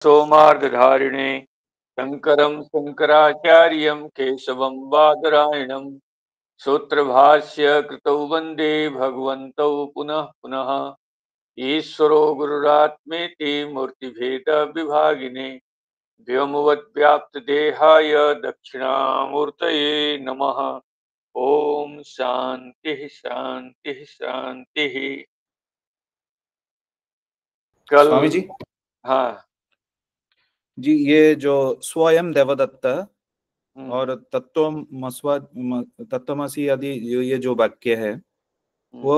सोमार्धधारिणे शङ्करं शङ्कराचार्यं केशवं बादरायणं सूत्रभाष्य कृतौ वन्दे भगवन्तौ पुनः पुनः। ईश्वरो गुरुरात्मेति मूर्तिभेदविभागिने व्योमवद्व्याप्तदेहाय दक्षिणामूर्तये नमः। ओम शांति शांति शांति। कल स्वामी जी। हाँ जी, ये जो स्वयं देवदत्त और तत्वमसी आदि ये जो वाक्य है वो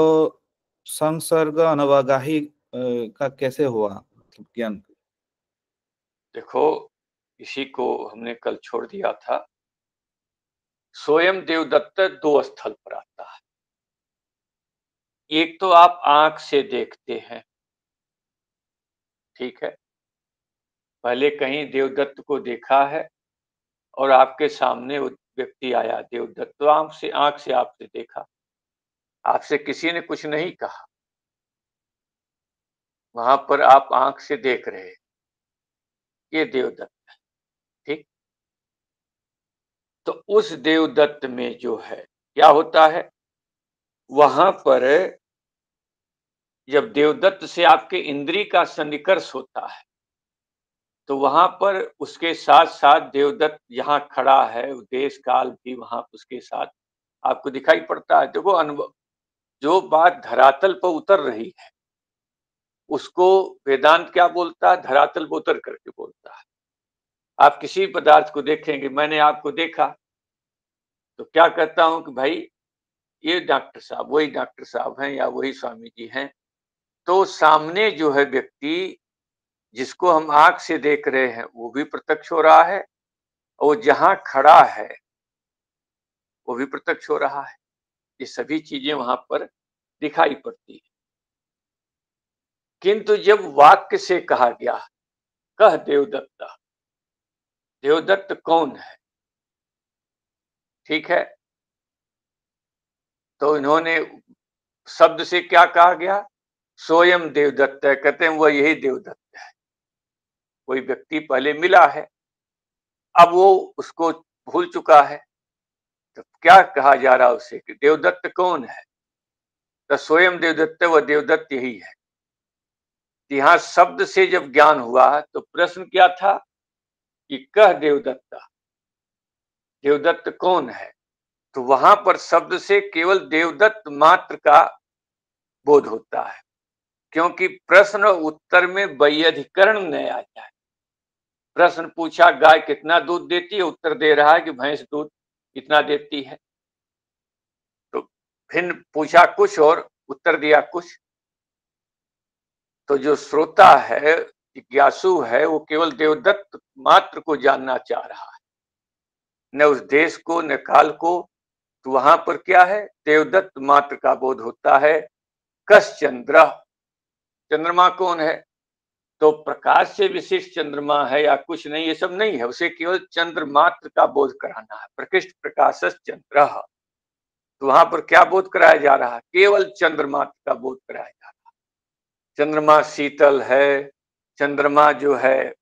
संसर्ग अनवगाही का कैसे हुआ, मतलब ज्ञान? देखो, इसी को हमने कल छोड़ दिया था। स्वयं देवदत्त दो स्थल पर आता है। एक तो आप आंख से देखते हैं, ठीक है, पहले कहीं देवदत्त को देखा है और आपके सामने वो व्यक्ति आया देवदत्त, तो आंख से आपसे देखा, आपसे किसी ने कुछ नहीं कहा, वहां पर आप आंख से देख रहे, ये देवदत्त है, ठीक। तो उस देवदत्त में जो है क्या होता है, वहां पर जब देवदत्त से आपके इंद्री का सन्निकर्ष होता है तो वहां पर उसके साथ साथ देवदत्त यहाँ खड़ा है, देश काल भी वहां उसके साथ आपको दिखाई पड़ता है। देखो, अनुभव जो बात धरातल पर उतर रही है उसको वेदांत क्या बोलता है, धरातल पर उतर करके बोलता है। आप किसी पदार्थ को देखेंगे, मैंने आपको देखा तो क्या कहता हूं कि भाई ये डॉक्टर साहब, वही डॉक्टर साहब हैं या वही स्वामी जी हैं। तो सामने जो है व्यक्ति जिसको हम आंख से देख रहे हैं वो भी प्रत्यक्ष हो रहा है, और जहां खड़ा है वो भी प्रत्यक्ष हो रहा है। ये सभी चीजें वहां पर दिखाई पड़ती है। किंतु जब वाक्य से कहा गया, कह देवदत्त, देवदत्त कौन है, ठीक है, तो इन्होंने शब्द से क्या कहा गया, स्वयं देवदत्त है। कहते हैं वह यही देवदत्त है। कोई व्यक्ति पहले मिला है, अब वो उसको भूल चुका है, तो क्या कहा जा रहा उसे कि देवदत्त कौन है, तो स्वयं देवदत्त, वह देवदत्त यही है। यहां शब्द से जब ज्ञान हुआ तो प्रश्न क्या था कि कह देवदत्त, देवदत्त कौन है, तो वहां पर शब्द से केवल देवदत्त मात्र का बोध होता है, क्योंकि प्रश्न और उत्तर में वैयधिकरण नहीं आ जाए। प्रश्न पूछा गाय कितना दूध देती है, उत्तर दे रहा है कि भैंस दूध कितना देती है। तो भिन्न पूछा कुछ और उत्तर दिया कुछ। तो जो श्रोता है, जिज्ञासु है, वो केवल देवदत्त मात्र को जानना चाह रहा है, न उस देश को न काल को। तो वहां पर क्या है, देवदत्त मात्र का बोध होता है। कस चंद्र, चंद्रमा कौन है, तो प्रकाश से विशिष्ट चंद्रमा है या कुछ नहीं, ये सब नहीं है, उसे केवल चंद्र मात्र का बोध कराना है। प्रकृष्ट प्रकाश चंद्र, तो वहां पर क्या बोध कराया जा रहा है, केवल चंद्र मात्र का बोध कराया जा रहा है। चंद्रमा शीतल है, चंद्रमा जो है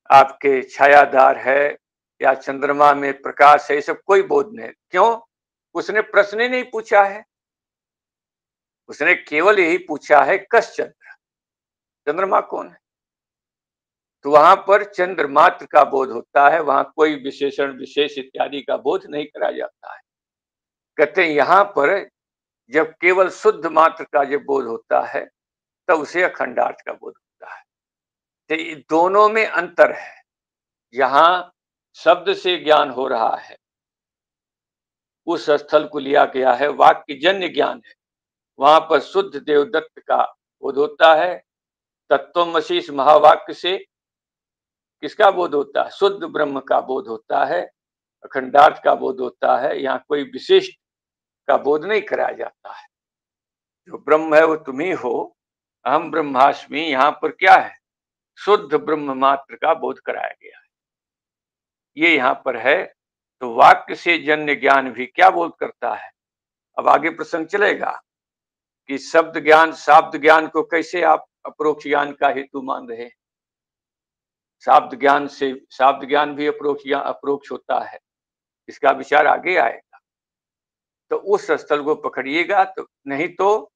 आपके छायादार है, या चंद्रमा में प्रकाश है, ये सब कोई बोध नहीं। क्यों, उसने प्रश्न ही नहीं पूछा है, उसने केवल यही पूछा है कस चंद्र, चंद्रमा कौन है। तो वहां पर चंद्र मात्र का बोध होता है, वहां कोई विशेषण विशेष इत्यादि का बोध नहीं कराया जाता है। कहते हैं यहां पर जब केवल शुद्ध मात्र का जब बोध होता है तब उसे अखंडार्थ का बोध होता है। तो दोनों में अंतर है। यहां शब्द से ज्ञान हो रहा है, उस स्थल को लिया गया है वाक्य जन्य ज्ञान है, वहां पर शुद्ध देवदत्त का बोध होता है। तत्वमसि इस महावाक्य से किसका बोध होता है, शुद्ध ब्रह्म का बोध होता है, अखंडार्थ का बोध होता है। यहाँ कोई विशिष्ट का बोध नहीं कराया जाता है। जो ब्रह्म है वो तुम ही हो, अहम ब्रह्मास्मि, यहाँ पर क्या है, शुद्ध ब्रह्म मात्र का बोध कराया गया है, ये यहाँ पर है। तो वाक्य से जन्य ज्ञान भी क्या बोध करता है। अब आगे प्रसंग चलेगा कि शब्द ज्ञान शाब्द ज्ञान को कैसे आप अपरोक्ष ज्ञान का हेतु मान रहे हैं। शाब्द ज्ञान भी अप्रोक्ष या अप्रोक्ष होता है, इसका विचार आगे आएगा। तो उस स्थल को पकड़िएगा, तो नहीं तो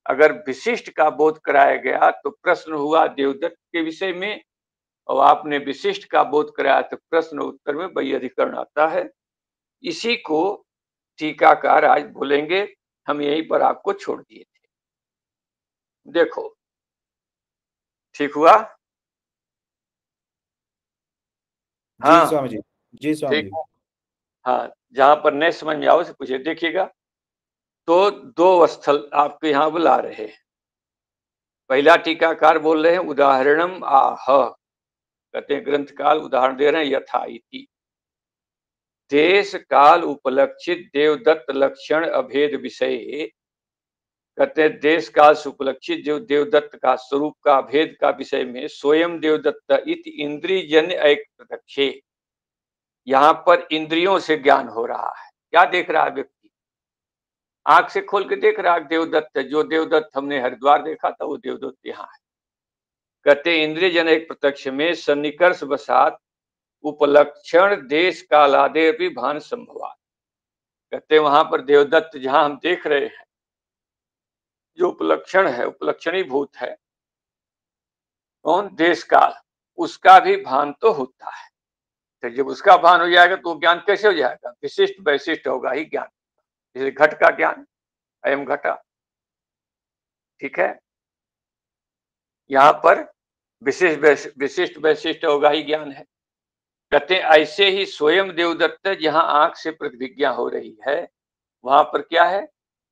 अगर विशिष्ट का बोध कराया गया तो प्रश्न हुआ देवदत्त के विषय में, और आपने विशिष्ट का बोध कराया तो प्रश्न उत्तर में वैयाधिकरण आता है। इसी को टीकाकार आज बोलेंगे, हम यहीं पर आपको छोड़ दिए थे। देखो, ठीक हुआ? जी स्वामी जी, जी स्वामी ठीक जी। है। हाँ, जहां पर नहीं समझ में आओ से पूछे। देखिएगा, तो दो स्थल आपके यहां बुला रहे हैं। पहला टीकाकार बोल रहे हैं उदाहरणम आह, कहते हैं ग्रंथकाल उदाहरण दे रहे हैं यथा इति। देश काल उपलक्षित देवदत्त लक्षण अभेद विषय, कहते हैं देश काल से उपलक्षित जो देवदत्त का स्वरूप का भेद का विषय में स्वयं देवदत्त इति इंद्रियजन्य एक प्रत्यक्षे, यहां पर इंद्रियों से ज्ञान हो रहा है। क्या देख रहा है व्यक्ति? आंख से खोल के देख रहा है देवदत्त, जो देवदत्त हमने हरिद्वार देखा था वो देवदत्त यहाँ है। कहते इंद्रियजन्य एक प्रत्यक्ष में सन्निकर्ष वसात उपलक्षण देश कालादे भी भान संभवा, कहते वहां पर देवदत्त जहां हम देख रहे हैं जो उपलक्षण है, उपलक्षणी भूत है कौन? देश काल, उसका भी भान तो होता है। तो जब उसका भान हो जाएगा तो ज्ञान कैसे हो जाएगा? विशिष्ट वैशिष्ट होगा ही ज्ञान। जैसे घट का ज्ञान, अयम घटा, ठीक है, यहां पर विशिष्ट वैशिष्ट होगा ही ज्ञान है। कहते हैं ऐसे ही स्वयं देवदत्त जहां आंख से प्रतिभिज्ञा हो रही है वहां पर क्या है?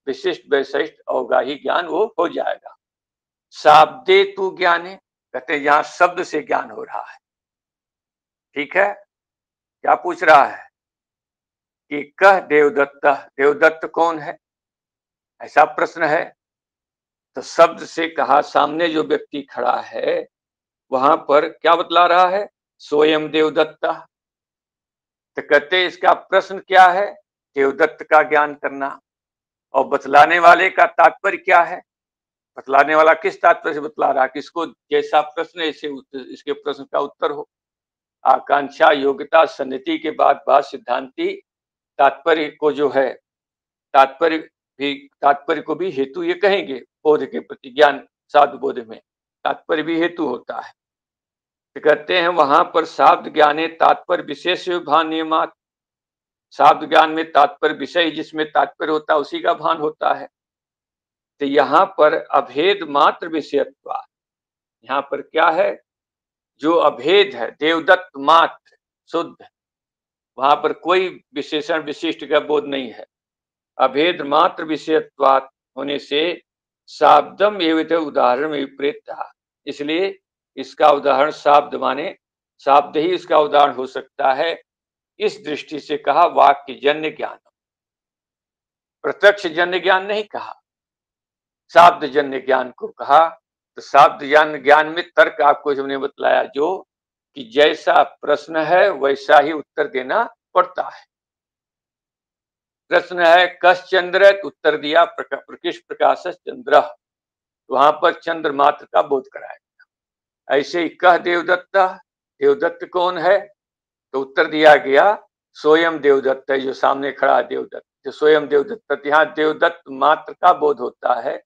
विशिष्ट वैशिष्ट अवगाही ज्ञान वो हो जाएगा। शाब्दे तू ज्ञान है, कहते हैं यहां शब्द से ज्ञान हो रहा है। ठीक है, क्या पूछ रहा है कि कह देवदत्त, देवदत्त कौन है, ऐसा प्रश्न है। तो शब्द से कहा, सामने जो व्यक्ति खड़ा है वहां पर क्या बतला रहा है? स्वयं देवदत्त। तो कहते इसका प्रश्न क्या है? देवदत्त का ज्ञान करना। और बतलाने वाले का तात्पर्य क्या है? बतलाने वाला किस तात्पर्य से बतला रहा है? किसको जैसा प्रश्न ऐसे इसके प्रश्न का उत्तर हो। आकांक्षा योग्यता सन्निधि के बाद सिद्धांति तात्पर्य को जो है, तात्पर्य को भी हेतु ये कहेंगे। बोध के प्रति ज्ञान साधु बोध में तात्पर्य भी हेतु होता है। तो कहते हैं वहां पर शाब्द ज्ञाने तात्पर्य विशेष भान नियमात, शाब्द ज्ञान में तात्पर्य विषय जिसमें तात्पर्य होता है उसी का भान होता है। तो यहाँ पर अभेद मात्र विषयत्वा, यहाँ पर क्या है? जो अभेद है देवदत्त मात्र शुद्ध, वहां पर कोई विशेषण विशिष्ट का बोध नहीं है। अभेद मात्र विषयत्वात् होने से शाब्दम एवं उदाहरण में विपरीत था, इसलिए इसका उदाहरण शाब्द माने शाब्द ही इसका उदाहरण हो सकता है। इस दृष्टि से कहा वाक्य जन्य ज्ञान, प्रत्यक्ष जन्य ज्ञान नहीं कहा, शाब्द जन्य ज्ञान को कहा। तो शाब्द ज्ञान में तर्क आपको हमने बतलाया जो कि जैसा प्रश्न है वैसा ही उत्तर देना पड़ता है। प्रश्न है कस चंद्र, उत्तर दिया प्रकृष्ट प्रकाश चंद्र, वहां पर चंद्र मात्र का बोध कराया। ऐसे ही कह देवदत्त, देवदत्त कौन है? तो उत्तर दिया गया स्वयं देवदत्त है, जो सामने खड़ा है देवदत्त, जो स्वयं देवदत्त। यहाँ देवदत्त मात्र का बोध होता है,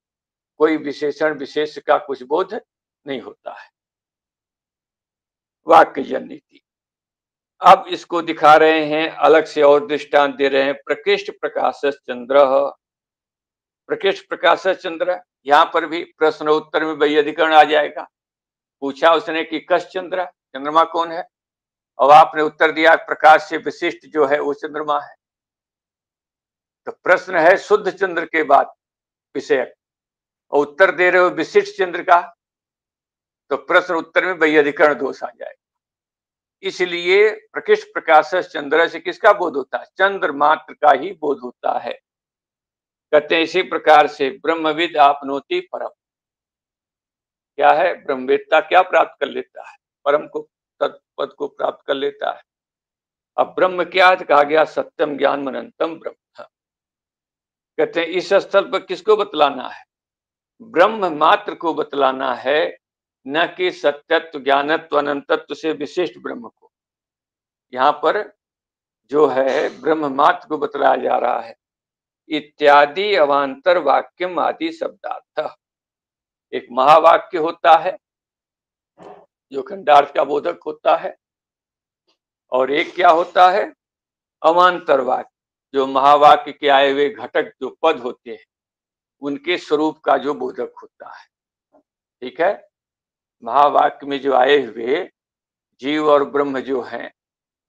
कोई विशेषण विशेष का कुछ बोध नहीं होता है। वाक्य जन्य थी। अब इसको दिखा रहे हैं अलग से और दृष्टांत दे रहे हैं। प्रकृष्ट प्रकाश चंद्र, प्रकृष्ट प्रकाश चंद्र, यहाँ पर भी प्रश्न उत्तर में वैयाधिकरण आ जाएगा। पूछा उसने कि कस चंद्र, चंद्रमा कौन है? और आपने उत्तर दिया प्रकाश से विशिष्ट जो है वो चंद्रमा है। तो प्रश्न है शुद्ध चंद्र के बाद विषय, और उत्तर दे रहे हो विशिष्ट चंद्र का, तो प्रश्न उत्तर में वैयाधिकरण दोष आ जाएगा। इसलिए प्रकृष्ट प्रकाश चंद्र से किसका बोध होता है? चंद्र मात्र का ही बोध होता है। कहते हैं इसी प्रकार से ब्रह्मविद आपनोति परम, क्या है? ब्रह्मवेत्ता क्या प्राप्त कर लेता है? परम को, तत्पद को प्राप्त कर लेता है। अब ब्रह्म क्या है? कहा गया सत्यम ज्ञान अनंतम ब्रह्म। कहते हैं इस स्थल पर किसको बतलाना है? ब्रह्म मात्र को बतलाना है। न कि सत्यत्व, ज्ञानत्व, अनंतत्व से विशिष्ट ब्रह्म को। यहाँ पर जो है ब्रह्म मात्र को बतलाया जा रहा है। इत्यादि अवान्तर वाक्यम आदि शब्दार्थ। एक महावाक्य होता है जो खंडार्थ का बोधक होता है, और एक क्या होता है, अवान्तर वाक्य, जो महावाक्य के आए हुए घटक जो पद होते हैं उनके स्वरूप का जो बोधक होता है। ठीक है, महावाक्य में जो आए हुए जीव और ब्रह्म जो हैं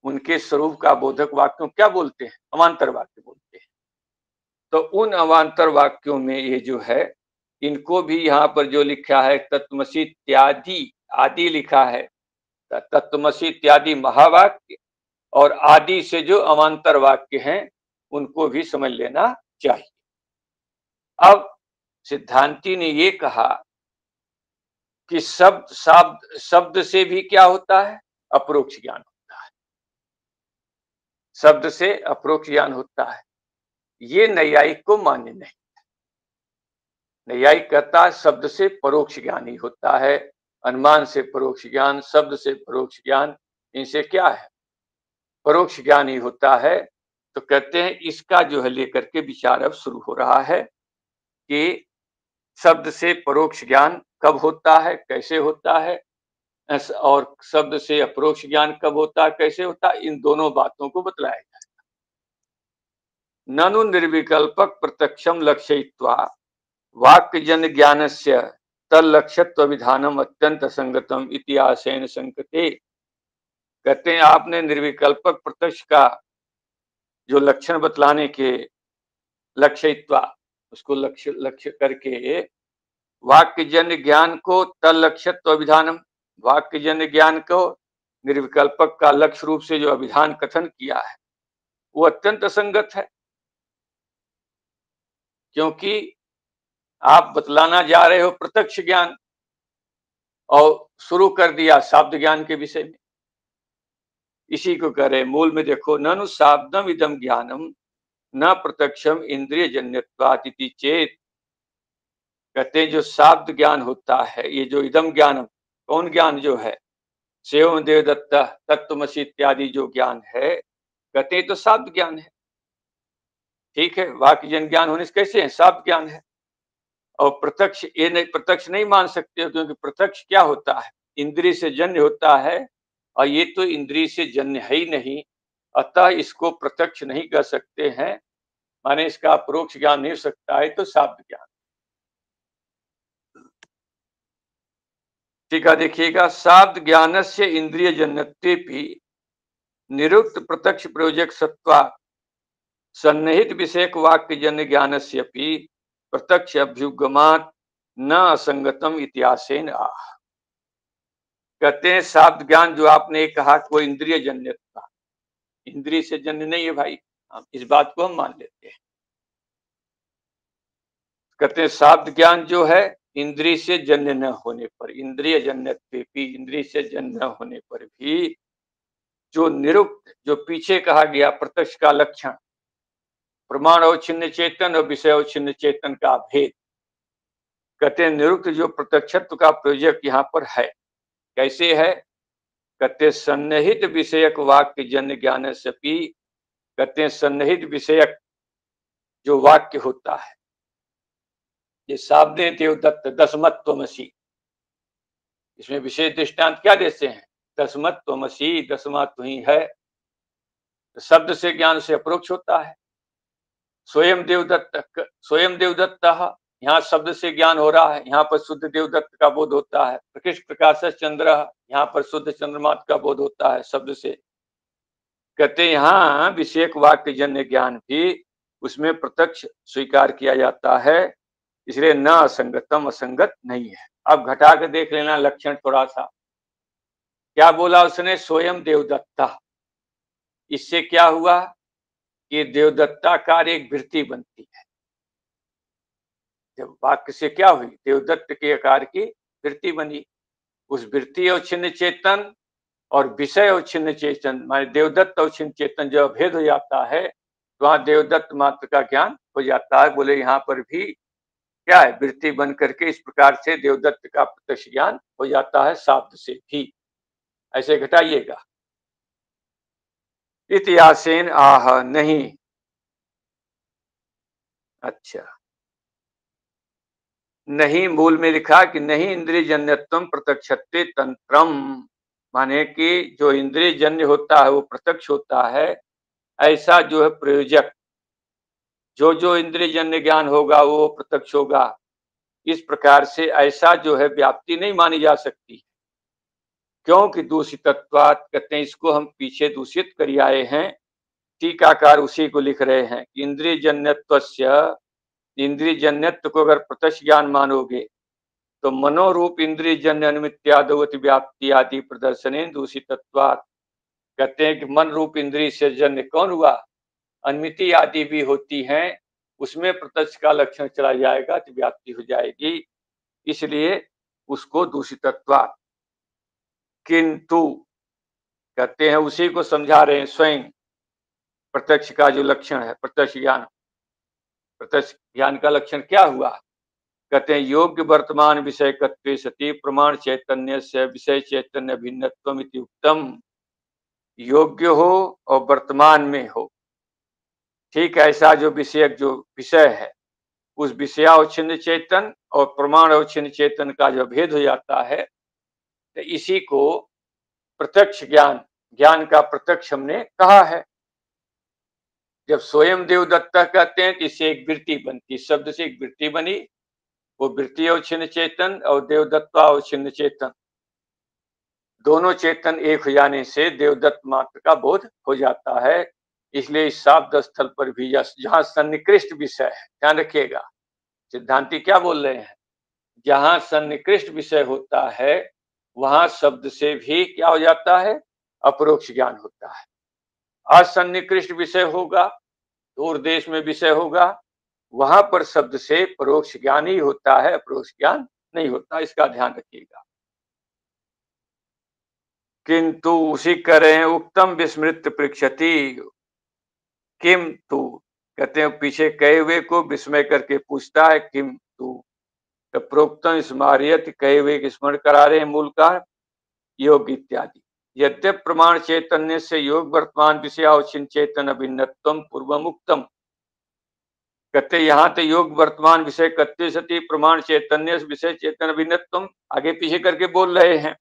उनके स्वरूप का बोधक वाक्यों क्या बोलते हैं, अवान्तर वाक्य बोलते हैं। तो उन अवान्तर वाक्यों में ये जो है, इनको भी यहाँ पर जो लिखा है तत्वमसि इत्यादि, आदि लिखा है, तत्वमसि इत्यादि महावाक्य और आदि से जो अवान्तर वाक्य हैं उनको भी समझ लेना चाहिए। अब सिद्धांती ने ये कहा कि शब्द से भी क्या होता है, अपरोक्ष ज्ञान होता है। शब्द से अपरोक्ष ज्ञान होता है, ये नैयायिक को मान्य नहीं। नैयायिक कहता है शब्द से परोक्ष ज्ञान ही होता है, अनुमान से परोक्ष ज्ञान, शब्द से परोक्ष ज्ञान, इनसे क्या है, परोक्ष ज्ञान ही होता है। तो कहते हैं इसका जो है लेकर के विचार अब शुरू हो रहा है कि शब्द से परोक्ष ज्ञान कब होता है, कैसे होता है, और शब्द से अपरोक्ष ज्ञान कब होता है, कैसे होता है, इन दोनों बातों को बतलाया जाएगा। ननु निर्विकल्पक प्रत्यक्षम लक्ष्ययित्वा वाक्यजन्य ज्ञानस्य तल्लक्ष्यत्व विधानम अत्यंत संगतम इतिहासेन संकते। कहते हैं आपने निर्विकल्पक प्रत्यक्ष का जो लक्षण बतलाने के लक्ष्ययित्वा, उसको लक्ष्य करके वाक्यजन्य ज्ञान को तल्लक्ष्यत्व विधानम, वाक्यजन्य ज्ञान को निर्विकल्पक का लक्ष्य रूप से जो अभिधान कथन किया है वो अत्यंत असंगत है, क्योंकि आप बतलाना जा रहे हो प्रत्यक्ष ज्ञान और शुरू कर दिया शाब्द ज्ञान के विषय में। इसी को कह रहे मूल में देखो, ननु शाब्दम इदम ज्ञानम न प्रत्यक्षम इंद्रिय जन्यत्वात् इति चेत। कहते हैं जो शाब्द ज्ञान होता है, ये जो इदम ज्ञानम, कौन ज्ञान जो है, सेवम देवदत्त, तत्वमसि इत्यादि जो ज्ञान है, कहते हैं तो शाब्द ज्ञान है। ठीक है, वाक्यजन्य ज्ञान होने से कैसे है, शाब्द ज्ञान है। और प्रत्यक्ष ये नहीं, प्रत्यक्ष नहीं मान सकते हो, क्योंकि प्रत्यक्ष क्या होता है, इंद्रिय से जन्य होता है, और ये तो इंद्रिय से जन्य है ही नहीं, अतः इसको प्रत्यक्ष नहीं कर सकते हैं, माने इसका परोक्ष ज्ञान नहीं हो सकता है, तो शाब्द ज्ञान। ठीक है, देखिएगा, शाब्द ज्ञान से इंद्रिय जन्यत्वे भी निरुक्त प्रत्यक्ष प्रयोजक सत्वा सन्निहित विषयक वाक्य जन्य ज्ञान से प्रत्यक्ष अभ्युगमात न असंगतम इतिहासेन आह। कहते हैं शाब्द ज्ञान जो आपने कहा कोई इंद्रिय जन्य था, इंद्रिय से जन्य नहीं है भाई, इस बात को हम मान लेते हैं। कहते हैं शाब्द ज्ञान जो है इंद्रिय से जन्य न होने पर, इंद्रिय जन्यत्वे भी, इंद्रिय से जन्य न होने पर भी जो निरुक्त, जो पीछे कहा गया प्रत्यक्ष का लक्षण, प्रमाण अवच्छिन्न चेतन और विषय अवच्छिन्न चेतन का भेद, कहते हैं निरुक्त जो प्रत्यक्षत्व का प्रयोजक यहाँ पर है, कैसे है, कहते सन्निहित विषयक वाक्य जन्य ज्ञान से भी, कहते हैं सन्निहित विषयक जो वाक्य होता है, ये शाब्दे देवदत्त दशमत त्वमसि, इसमें विशेष दृष्टांत क्या देते हैं, दशमत त्वमसि, दशमा तू ही है, तो शब्द से ज्ञान से अपरोक्ष होता है। स्वयं देवदत्त, स्वयं देवदत्त, यहाँ शब्द से ज्ञान हो रहा है, यहाँ पर शुद्ध देवदत्त का बोध होता है। प्रकृष्ट प्रकाश चंद्र, यहाँ पर शुद्ध चंद्रमात का बोध होता है शब्द से। कहते हैं यहाँ विषयक वाक्य जन्य ज्ञान भी उसमें प्रत्यक्ष स्वीकार किया जाता है, इसलिए न असंगतम, असंगत नहीं है। अब घटा के देख लेना लक्षण थोड़ा सा, क्या बोला उसने, स्वयं देवदत्ता, इससे क्या हुआ कि देवदत्ताकार एक वृत्ति बनती है। जब वाक्य से क्या हुई, देवदत्त के आकार की वृत्ति बनी, उस वृत्ति अवच्छिन्न चेतन और विषय अवच्छिन्न चेतन, माने देवदत्त अवच्छिन्न चेतन जब भेद हो जाता है तो वहां देवदत्त मात्र का ज्ञान हो जाता है। बोले यहाँ पर भी क्या है, वृत्ति बन करके इस प्रकार से देवदत्त का प्रत्यक्ष ज्ञान हो जाता है शब्द से भी। ऐसे घटाइएगा। इतिहासेन आह नहीं। अच्छा, नहीं मूल में लिखा कि नहीं इंद्रिय जन्यत्वम प्रत्यक्षत्वे तंत्रम, माने कि जो इंद्रिय जन्य होता है वो प्रत्यक्ष होता है। ऐसा जो है प्रयोजक, जो जो इंद्रिय जन्य ज्ञान होगा वो प्रत्यक्ष होगा। इस प्रकार से ऐसा जो है व्याप्ति नहीं मानी जा सकती, क्योंकि दूषितत्वात्, कहते हैं इसको हम पीछे दूषित कर आए हैं। टीकाकार उसी को लिख रहे हैं कि इंद्रिय जन्यत्वस्य, इंद्रिय जन्यत्व को अगर प्रत्यक्ष ज्ञान मानोगे तो मनोरूप इंद्रिय जन्य अनुमित्यादवति व्याप्ति आदि प्रदर्शने दूषितत्वात्, कहते हैं कि मन रूप इंद्रिय से जन्य कौन हुआ, अनुमिति आदि भी होती हैं, उसमें प्रत्यक्ष का लक्षण चला जाएगा तो व्याप्ति हो जाएगी, इसलिए उसको दूषितत्वात्। किंतु कहते हैं उसी को समझा रहे हैं स्वयं, प्रत्यक्ष का जो लक्षण है, प्रत्यक्ष ज्ञान, प्रत्यक्ष ज्ञान का लक्षण क्या हुआ, कहते हैं योग्य वर्तमान विषयकत्वे सति प्रमाण चैतन्य से विषय चैतन्य भिन्नत्वम इति उत्तम। योग्य हो और वर्तमान में हो, ठीक ऐसा जो विषयक जो विषय है, उस विषयावच्छिन्न चेतन और प्रमाण अवच्छिन्न चेतन का जो भेद हो जाता है, तो इसी को प्रत्यक्ष ज्ञान, ज्ञान का प्रत्यक्ष हमने कहा है। जब स्वयं देवदत्ता कहते हैं कि इससे एक वृत्ति बनती, शब्द से एक वृत्ति बनी, वो वृत्ति अवच्छिन्न चेतन और देवदत्ता अवच्छिन्न चेतन, दोनों चेतन एक हो जाने से देवदत्त मात्र का बोध हो जाता है। इसलिए इस शाब्द स्थल पर भी जहां सन्निकृष्ट विषय है, ध्यान रखिएगा सिद्धांति क्या बोल रहे हैं, जहां सन्निकृष्ट विषय होता है वहां शब्द से भी क्या हो जाता है, अपरोक्ष ज्ञान होता है। असन्निकृष्ट विषय होगा, दूर देश में विषय होगा, वहां पर शब्द से परोक्ष ज्ञान ही होता है, अपरोक्ष ज्ञान नहीं होता, इसका ध्यान रखिएगा। किंतु उसी कर रहे हैं उक्तम विस्मृत पृक्षति, किम तू, कहते हैं पीछे कहे हुए को विस्मय करके पूछता है किम तू, तो प्रोक्तम स्मारियत, कहे हुए के स्मरण करा रहे हैं मूल का योग इत्यादि। यद्यप प्रमाण चैतन्य से योग वर्तमान विषयावच्छिन्न चेतन अभिन्नत्वम पूर्वमुक्तम, कहते यहाँ तो योग वर्तमान विषय कत्ते सती प्रमाण चैतन्य विषय चेतन अभिन्नत्वम आगे पीछे करके बोल रहे हैं।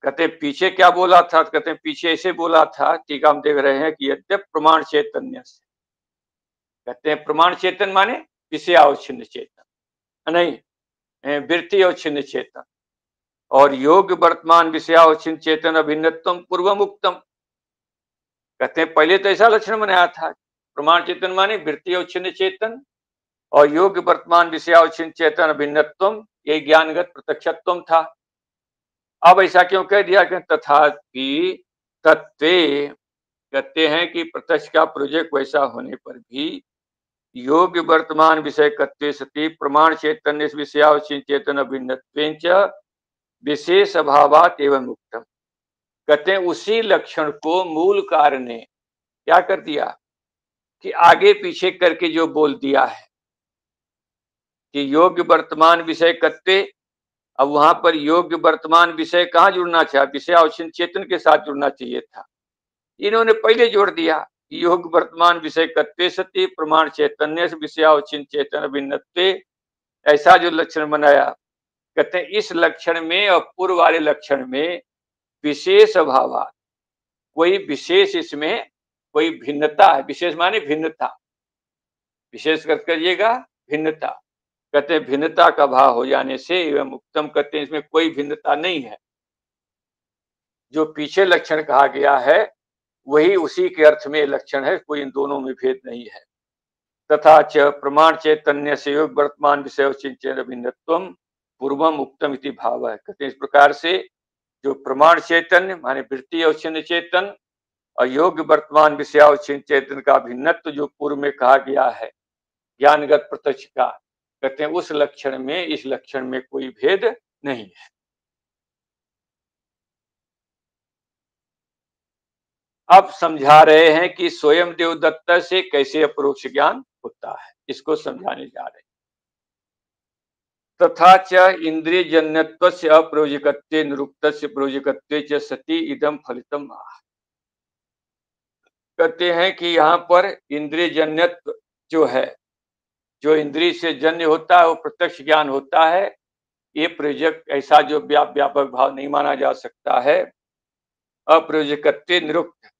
कहते पीछे क्या बोला था, कहते पीछे ऐसे बोला था, ठीक हम देख रहे हैं कि यद्यप प्रमाण चैतन्य से, कहते हैं प्रमाण चेतन माने विषयावच्छिन्न चेतन, नहीं वृत्ति अवच्छिन्न चेतन, और योग वर्तमान विषयावच्छिन्न चेतन अभिन्नत्वम पूर्वमुक्तम, कहते हैं पहले तो ऐसा लक्षण बनाया था, प्रमाण चेतन माने वृत्ति अवच्छिन्न चेतन और योग वर्तमान विषयावच्छिन्न चेतन अभिन्नत्वम, ये ज्ञानगत प्रत्यक्षत्वम था। अब ऐसा क्यों कह दिया कि तथापि तत्वे, कहते हैं कि प्रत्यक्ष का प्रोजेक्ट वैसा होने पर भी योग वर्तमान विषय कत्वे सती प्रमाण चैतन्य विषयावच्छिन्न चेतन अभिन्नत्वेंच विशेष अभावात एवं मुक्तम, कहते हैं उसी लक्षण को मूल कार्य ने क्या कर दिया कि आगे पीछे करके जो बोल दिया है कि योग वर्तमान विषय कत्वे, अब वहां पर योग वर्तमान विषय कहाँ जुड़ना चाहिए, विषयावच्छिन्न चेतन के साथ जुड़ना चाहिए था, इन्होंने पहले जोड़ दिया योग वर्तमान विषय कत्वे सती प्रमाण चैतन्य विषयावच्छिन्न चेतन भिन्नत्वे, ऐसा जो लक्षण बनाया, कहते हैं इस लक्षण में और पूर्व वाले लक्षण में विशेष अभाव, कोई विशेष इसमें कोई भिन्नता है, विशेष माने भिन्नता, विशेष कर करिएगा भिन्नता, कहते हैं भिन्नता का भाव हो जाने से एवं उत्तम, कहते हैं इसमें कोई भिन्नता नहीं है, जो पीछे लक्षण कहा गया है वही उसी के अर्थ में लक्षण है, कोई इन दोनों में भेद नहीं है। तथा च प्रमाण चैतन्य से योग वर्तमान विषय चेतन भिन्नत्वम पूर्वम उत्तम इति भाव है, कहते हैं इस प्रकार से जो प्रमाण चैतन्य माने वृत्ति अवच्छिन्न चेतन और योग वर्तमान विषयावच्छिन्न चेतन का भिन्नत्व जो पूर्व में कहा गया है ज्ञानगत प्रत्यक्ष का, कहते हैं उस लक्षण में इस लक्षण में कोई भेद नहीं है। अब समझा रहे हैं कि स्वयं देवदत्त से कैसे अपरोक्ष ज्ञान होता है, इसको समझाने जा रहे हैं। तथा च इंद्रियजन्यत्वस्य अप्रयोजकत्वे निरुक्तस्य प्रयोजकत्वे च सति इदम फलितम आह। कहते हैं कि यहाँ पर इंद्रियजन्यत्व जो है, जो इंद्रिय से जन्य होता है वो प्रत्यक्ष ज्ञान होता है। ये प्रयोजक ऐसा जो व्यापक भाव नहीं माना जा सकता है। अप्रयोजकत्वे निरुक्त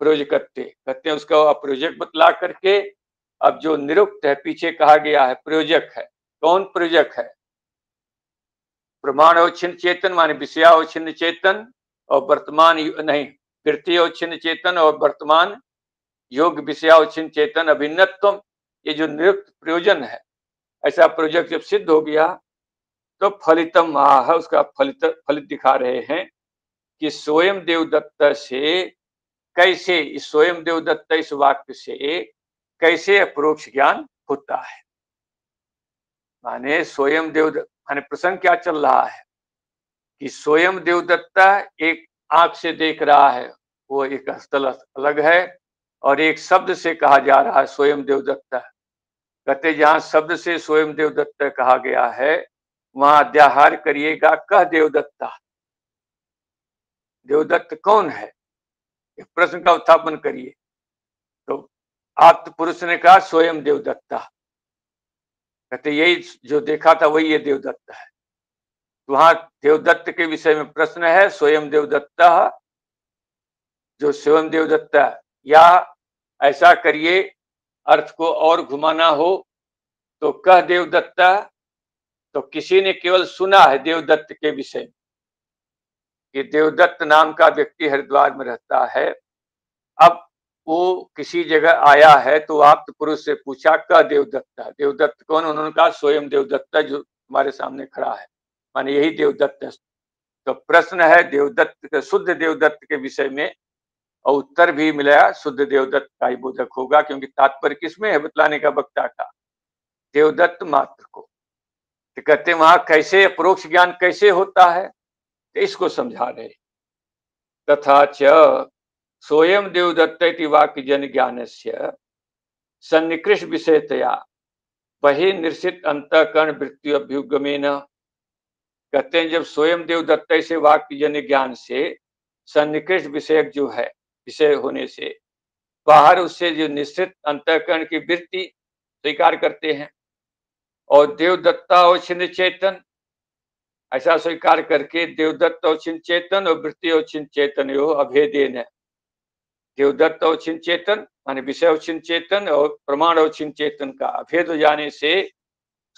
प्रयोजकत्वे कहते हैं उसका अप्रयोजक बतला करके अब जो निरुक्त है पीछे कहा गया है प्रयोजक है। कौन प्रयोजक है? प्रमाण अवच्छिन्न चेतन माने विषयावच्छिन्न चेतन और वर्तमान नहीं, वृत्ति अवच्छिन्न चेतन और वर्तमान योग विषयावच्छिन्न चेतन अभिन्नत्व। ये जो निरुक्त प्रयोजन है, ऐसा प्रयोजक जब सिद्ध हो गया तो फलितम आह, उसका फलित दिखा रहे हैं कि स्वयं देवदत्त से कैसे, इस स्वयं देवदत्त इस वाक्य से कैसे अपरोक्ष ज्ञान होता है। माने स्वयं देवदत्त माने प्रसंग क्या चल रहा है कि स्वयं देवदत्ता एक आंख से देख रहा है, वो एक स्थल अलग है, और एक शब्द से कहा जा रहा है स्वयं देवदत्ता। कहते जहां शब्द से स्वयं देवदत्ता कहा गया है वहां अध्याहार करिएगा कह देवदत्ता। देवदत्त कौन है, एक प्रश्न का उत्थापन करिए। तो आप्त पुरुष ने कहा स्वयं देवदत्ता। कहते यही जो देखा था वही ये देवदत्त है। तो वहां देवदत्त के विषय में प्रश्न है, स्वयं देवदत्ता, जो स्वयं देवदत्ता, या ऐसा करिए अर्थ को और घुमाना हो तो कह देवदत्ता। तो किसी ने केवल सुना है देवदत्त के विषय में कि देवदत्त नाम का व्यक्ति हरिद्वार में रहता है। अब वो किसी जगह आया है तो आप्त पुरुष से पूछा कह देवदत्ता। देवदत्त कौन? उन्होंने कहा स्वयं देवदत्ता जो हमारे सामने खड़ा है, माने यही देवदत्त है। तो प्रश्न है देवदत्त के, शुद्ध देवदत्त के विषय में, और उत्तर भी मिला शुद्ध देवदत्त का ही बोधक होगा, क्योंकि तात्पर्य किसमें है बतलाने का वक्ता का? देवदत्त मात्र को। तो कहते हैं वहां कैसे अपरोक्ष ज्ञान कैसे होता है, तो इसको समझा रहे। तथा च स्वयं देवदत्त इति वाक्य जन ज्ञानस्य सन्निकृष्ट विषयतया वही निश्चित अंतःकरण वृत्ति अभ्युगमेन। कहते हैं जब स्वयं देवदत्त से वाक्य जन ज्ञान से सन्निकृष्ट विषयक जो है, विषय होने से बाहर उससे जो निश्चित अंतःकरण की वृत्ति स्वीकार करते हैं, और देवदत्ता अवच्छिन्न चेतन ऐसा स्वीकार करके देवदत्त अवच्छिन्न चेतन और वृत्ति अवच्छिन्न चेतन यो अभेदेन है। देवदत्त अवच्छिन्न चेतन माने विषय अवच्छिन्न चेतन और प्रमाण अवच्छिन्न चेतन का अभेद हो जाने से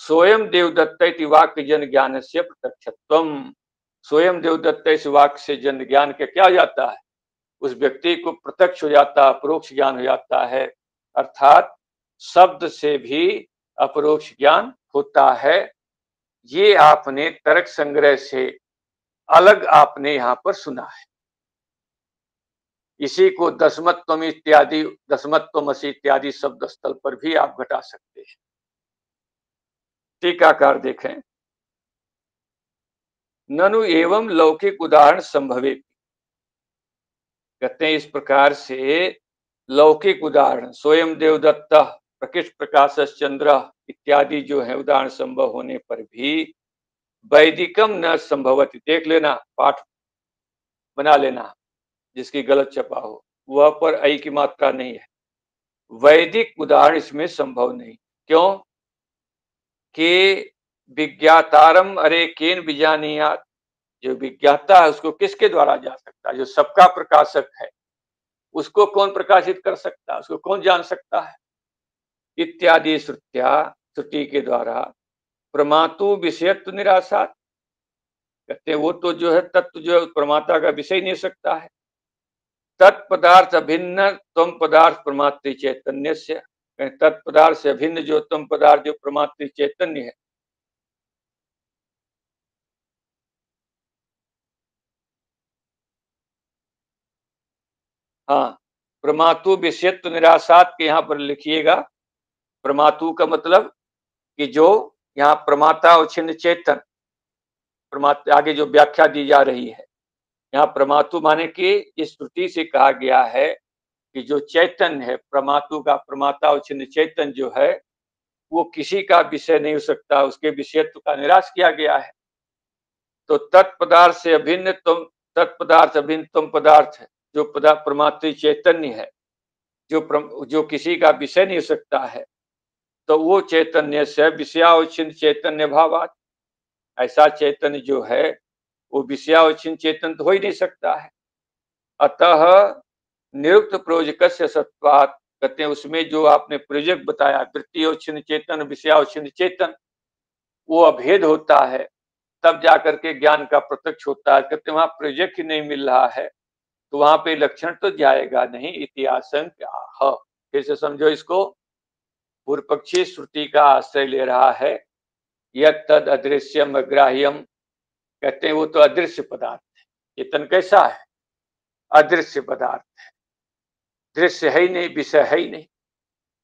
स्वयं देवदत्त इति वाक्य जन ज्ञान से प्रत्यक्षत्वम। स्वयं देवदत्त इस वाक्य से जन ज्ञान के क्या हो जाता है, उस व्यक्ति को प्रत्यक्ष हो जाता है, अपरोक्ष ज्ञान हो जाता है। अर्थात शब्द से भी अपरोक्ष ज्ञान होता है। ये आपने तर्क संग्रह से अलग आपने यहां पर सुना है। इसी को दशमत्वम इत्यादि, दशमत्वमसि इत्यादि शब्द स्थल पर भी आप घटा सकते हैं। टीकाकार देखें, ननु एवं लौकिक उदाहरण संभवे। कहते हैं इस प्रकार से लौकिक उदाहरण स्वयं देवदत्त, प्रकृष्ट प्रकाश चंद्र इत्यादि जो है उदाहरण संभव होने पर भी वैदिकम न संभवति। देख लेना, पाठ बना लेना, जिसकी गलत छपा हो वह पर ऐ की मात्रा नहीं है। वैदिक उदाहरण इसमें संभव नहीं। क्यों? कि विज्ञातारम अरे केन विजानीयात, जो विज्ञाता है उसको किसके द्वारा जा सकता है? जो सबका प्रकाशक है उसको कौन प्रकाशित कर सकता है, उसको कौन जान सकता है? इत्यादि श्रुत्या, श्रुति के द्वारा प्रमातु विषयत्व निराशात। कहते हैं वो तो जो है तत्व जो है प्रमाता का विषय नहीं सकता है। तत्पदार्थ अभिन्न तम पदार्थ प्रमात्र चैतन्य से, तत्पदार्थ से अभिन्न जो तम पदार्थ जो प्रमात्र चैतन्य है। हाँ, प्रमातु विषयत्व निराशात के यहाँ पर लिखिएगा। प्रमातु का मतलब कि जो यहाँ प्रमाता अवच्छिन्न चेतन, प्रमाता आगे जो व्याख्या दी जा रही है यहाँ प्रमातु माने कि इस श्रुति से कहा गया है कि जो चैतन्य है प्रमातु का, प्रमाता अवच्छिन्न चैतन्य जो है वो किसी का विषय नहीं हो सकता, उसके विषयत्व का निराश किया गया है। तो तत्पदार्थ से अभिन्न तुम, तत्पदार्थ अभिन्न तुम पदार्थ है, जो पदार्थ परमात्मा चैतन्य है, जो किसी का विषय नहीं हो सकता है, तो वो चैतन्य से विषयावच्छिन्न चैतन्य भावात, ऐसा चैतन्य जो है वो विषयावच्छिन्न चैतन्य तो हो ही नहीं सकता है। अतः निरुक्त प्रयोजकस्य सत्वात्, कहते हैं उसमें जो आपने प्रयोजक बताया वृत्तियोच्छिन्न चेतन विषयावच्छिन्न चेतन, वो अभेद होता है, तब जाकर के ज्ञान का प्रत्यक्ष होता है। कहते वहां प्रयोजक ही नहीं मिल रहा है तो वहां पे लक्षण तो जाएगा नहीं। इतिहासं फिर से समझो इसको, पूर्व पक्षी श्रुति का आश्रय ले रहा है, यद तद अदृश्यम अग्राह्यम, कहते हैं वो तो अदृश्य पदार्थ है। चेतन कैसा है? अदृश्य पदार्थ है, दृश्य है ही नहीं, विषय है ही नहीं।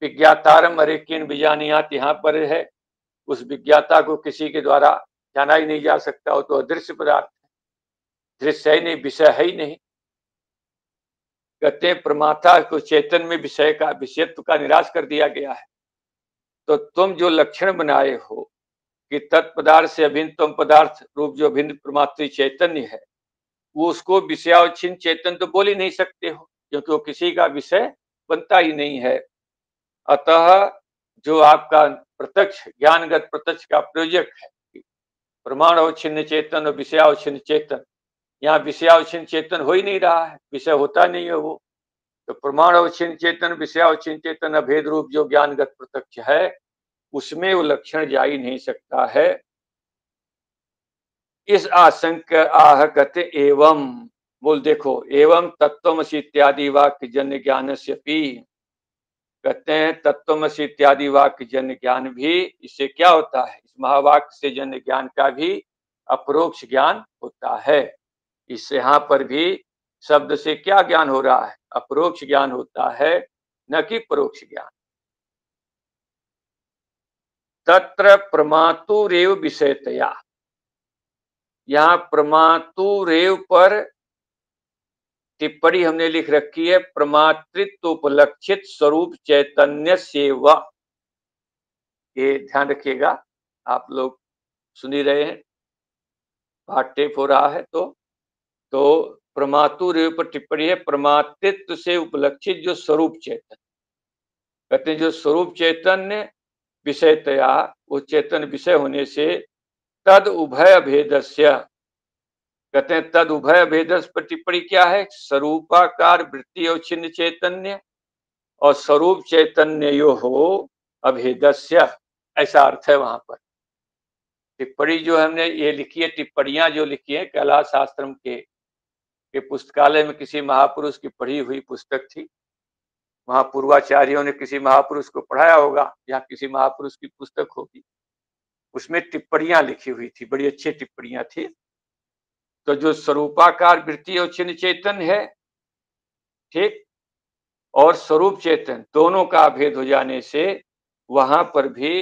विज्ञातारम अरे किन बीजानियात, यहाँ पर है, उस विज्ञाता को किसी के द्वारा जाना ही नहीं जा सकता, वो तो अदृश्य पदार्थ है, दृश्य है ही नहीं, विषय है ही नहीं। कहते हैं प्रमाता को चैतन में विषय का विषयत्व का निराश कर दिया गया है। तो तुम जो लक्षण बनाए हो कि तत्पदार्थ से अभिन्न तुम पदार्थ रूप जो अभिन्न परमात्मा चैतन्य है, वो उसको विषयावच्छिन्न चेतन तो बोल ही नहीं सकते हो, क्योंकि वो किसी का विषय बनता ही नहीं है। अतः जो आपका प्रत्यक्ष ज्ञानगत प्रत्यक्ष का प्रयोजक है, प्रमाण अवच्छिन्न चेतन और विषयावच्छिन्न चेतन, यहाँ विषयावच्छिन्न चेतन हो ही नहीं रहा है, विषय होता नहीं है वो। तो प्रमाण अवच्छिन्न चेतन विषयावच्छिन्न चेतन अभेद रूप जो ज्ञानगत प्रत्यक्ष है, उसमें वो लक्षण जा ही नहीं सकता है। इस आशंका आह कहते एवं, बोल देखो, एवं तत्वमसि इत्यादि वाक्य जन्य ज्ञान से भी, कहते हैं तत्वमसि इत्यादि वाक्य जन्य ज्ञान भी, इससे क्या होता है, इस महावाक्य से जन्य ज्ञान का भी अपरोक्ष ज्ञान होता है। इससे यहाँ पर भी शब्द से क्या ज्ञान हो रहा है? अपरोक्ष ज्ञान होता है, न कि परोक्ष ज्ञान। तत्र प्रमातुरेव विषयतया, यहाँ प्रमातुरेव पर टिप्पणी हमने लिख रखी है, प्रमातृत्व उपलक्षित स्वरूप चैतन्य सेवा। ये ध्यान रखिएगा, आप लोग सुन ही रहे हैं, पाठ टेप हो रहा है। तो प्रमातुरेव पर टिप्पणी है, प्रमातृत्व से उपलक्षित जो स्वरूप चैतन्य, कहते हैं जो स्वरूप चैतन्य विषयतया, वो चेतन विषय होने से तद उभय भेदस्य, कहते हैं तद उभय भेदस पर टिप्पणी क्या है? स्वरूपाकार वृत्ति और छिन्न चैतन्य और स्वरूप चैतन्य यो हो अभेदस्य, ऐसा अर्थ है वहां पर। टिप्पणी जो हमने ये लिखी है, टिप्पणियां जो लिखी है कैलाश आश्रम के पुस्तकालय में किसी महापुरुष की पढ़ी हुई पुस्तक थी, वहां पूर्वाचार्यों ने किसी महापुरुष को पढ़ाया होगा, या किसी महापुरुष की पुस्तक होगी, उसमें टिप्पणियां लिखी हुई थी, बड़ी अच्छी टिप्पणियां थी। तो जो स्वरूपाकार वृत्ति और छिन्न चेतन है, ठीक, और स्वरूप चेतन, दोनों का भेद हो जाने से वहां पर भी